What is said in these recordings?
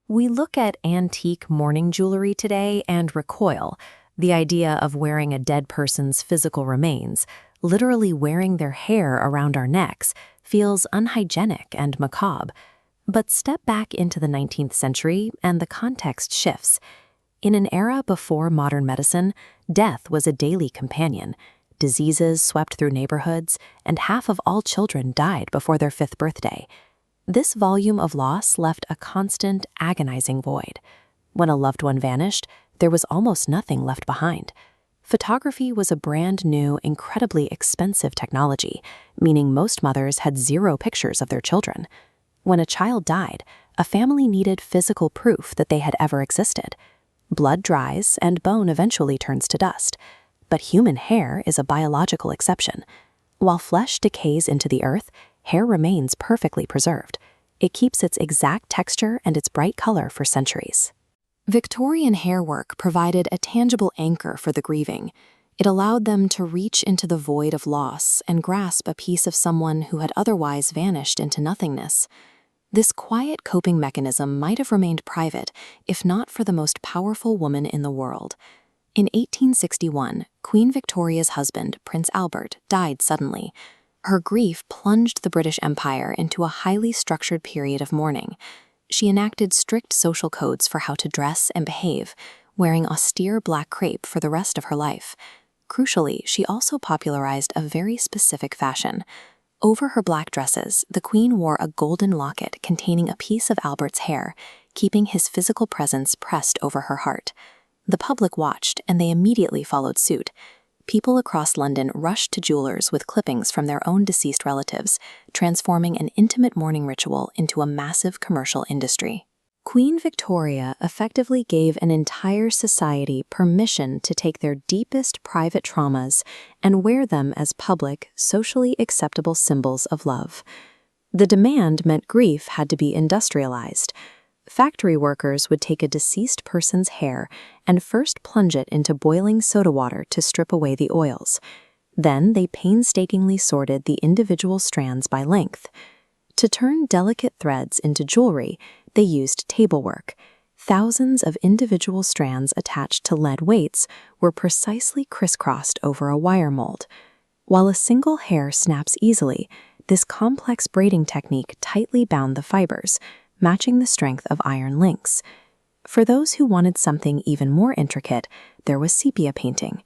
We look at antique mourning jewelry today and recoil. The idea of wearing a dead person's physical remains, literally wearing their hair around our necks, feels unhygienic and macabre. But step back into the 19th century and the context shifts. In an era before modern medicine, death was a daily companion. Diseases swept through neighborhoods, and half of all children died before their 5th birthday. This volume of loss left a constant, agonizing void. When a loved one vanished, there was almost nothing left behind. Photography was a brand new, incredibly expensive technology, meaning most mothers had zero pictures of their children. When a child died, a family needed physical proof that they had ever existed. Blood dries and bone eventually turns to dust. But human hair is a biological exception. While flesh decays into the earth, hair remains perfectly preserved. It keeps its exact texture and its bright color for centuries. Victorian hairwork provided a tangible anchor for the grieving. It allowed them to reach into the void of loss and grasp a piece of someone who had otherwise vanished into nothingness. This quiet coping mechanism might have remained private if not for the most powerful woman in the world. In 1861, Queen Victoria's husband, Prince Albert, died suddenly. Her grief plunged the British Empire into a highly structured period of mourning. She enacted strict social codes for how to dress and behave, wearing austere black crepe for the rest of her life. Crucially, she also popularized a very specific fashion. Over her black dresses, the Queen wore a golden locket containing a piece of Albert's hair, keeping his physical presence pressed over her heart. The public watched, and they immediately followed suit. People across London rushed to jewelers with clippings from their own deceased relatives, transforming an intimate mourning ritual into a massive commercial industry. Queen Victoria effectively gave an entire society permission to take their deepest private traumas and wear them as public, socially acceptable symbols of love. The demand meant grief had to be industrialized. Factory workers would take a deceased person's hair and first plunge it into boiling soda water to strip away the oils. Then they painstakingly sorted the individual strands by length. To turn delicate threads into jewelry, they used tablework. Thousands of individual strands attached to lead weights were precisely crisscrossed over a wire mold. While a single hair snaps easily, this complex braiding technique tightly bound the fibers, matching the strength of iron links. For those who wanted something even more intricate, there was sepia painting.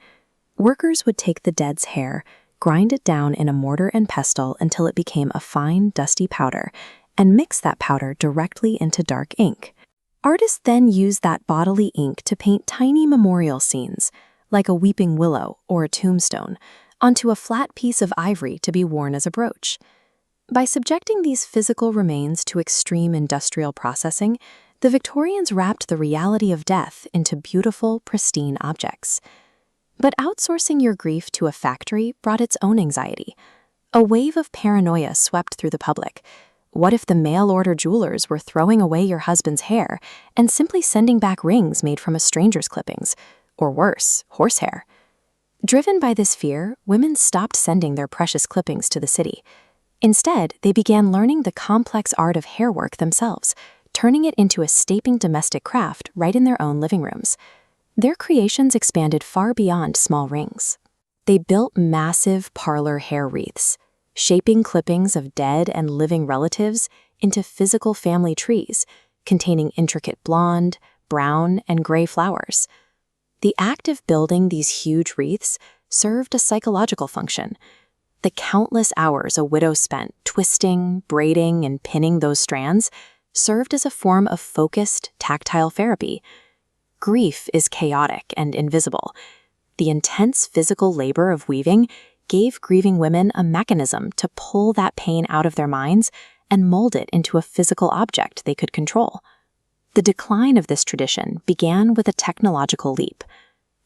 Workers would take the dead's hair, grind it down in a mortar and pestle until it became a fine, dusty powder, and mix that powder directly into dark ink. Artists then used that bodily ink to paint tiny memorial scenes, like a weeping willow or a tombstone, onto a flat piece of ivory to be worn as a brooch. By subjecting these physical remains to extreme industrial processing, the Victorians wrapped the reality of death into beautiful, pristine objects. But outsourcing your grief to a factory brought its own anxiety. A wave of paranoia swept through the public. What if the mail-order jewelers were throwing away your husband's hair and simply sending back rings made from a stranger's clippings? Or worse, horsehair? Driven by this fear, women stopped sending their precious clippings to the city. Instead, they began learning the complex art of hairwork themselves, turning it into a staple domestic craft right in their own living rooms. Their creations expanded far beyond small rings. They built massive parlor hair wreaths, shaping clippings of dead and living relatives into physical family trees, containing intricate blonde, brown, and gray flowers. The act of building these huge wreaths served a psychological function. The countless hours a widow spent twisting, braiding, and pinning those strands served as a form of focused, tactile therapy. Grief is chaotic and invisible. The intense physical labor of weaving gave grieving women a mechanism to pull that pain out of their minds and mold it into a physical object they could control. The decline of this tradition began with a technological leap.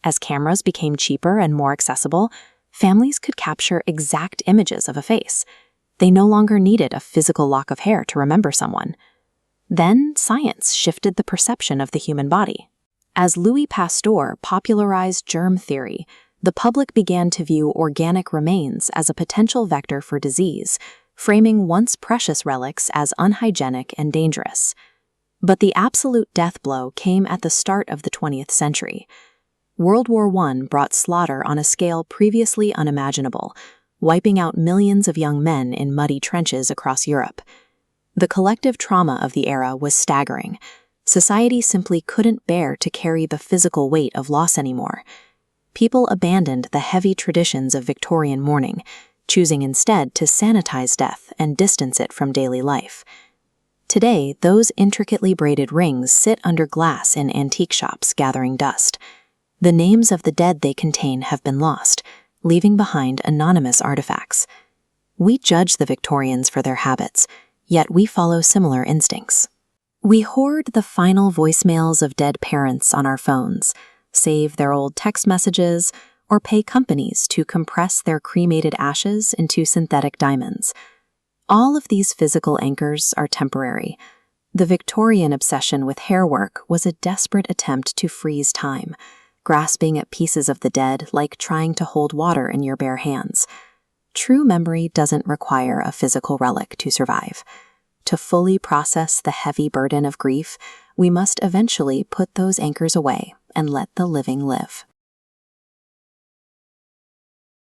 As cameras became cheaper and more accessible, families could capture exact images of a face. They no longer needed a physical lock of hair to remember someone. Then science shifted the perception of the human body. As Louis Pasteur popularized germ theory, the public began to view organic remains as a potential vector for disease, framing once precious relics as unhygienic and dangerous. But the absolute death blow came at the start of the 20th century. World War I brought slaughter on a scale previously unimaginable, wiping out millions of young men in muddy trenches across Europe. The collective trauma of the era was staggering. Society simply couldn't bear to carry the physical weight of loss anymore. People abandoned the heavy traditions of Victorian mourning, choosing instead to sanitize death and distance it from daily life. Today, those intricately braided rings sit under glass in antique shops gathering dust. The names of the dead they contain have been lost, leaving behind anonymous artifacts. We judge the Victorians for their habits, yet we follow similar instincts. We hoard the final voicemails of dead parents on our phones, save their old text messages, or pay companies to compress their cremated ashes into synthetic diamonds. All of these physical anchors are temporary. The Victorian obsession with hair work was a desperate attempt to freeze time, grasping at pieces of the dead like trying to hold water in your bare hands. True memory doesn't require a physical relic to survive. To fully process the heavy burden of grief, we must eventually put those anchors away and let the living live.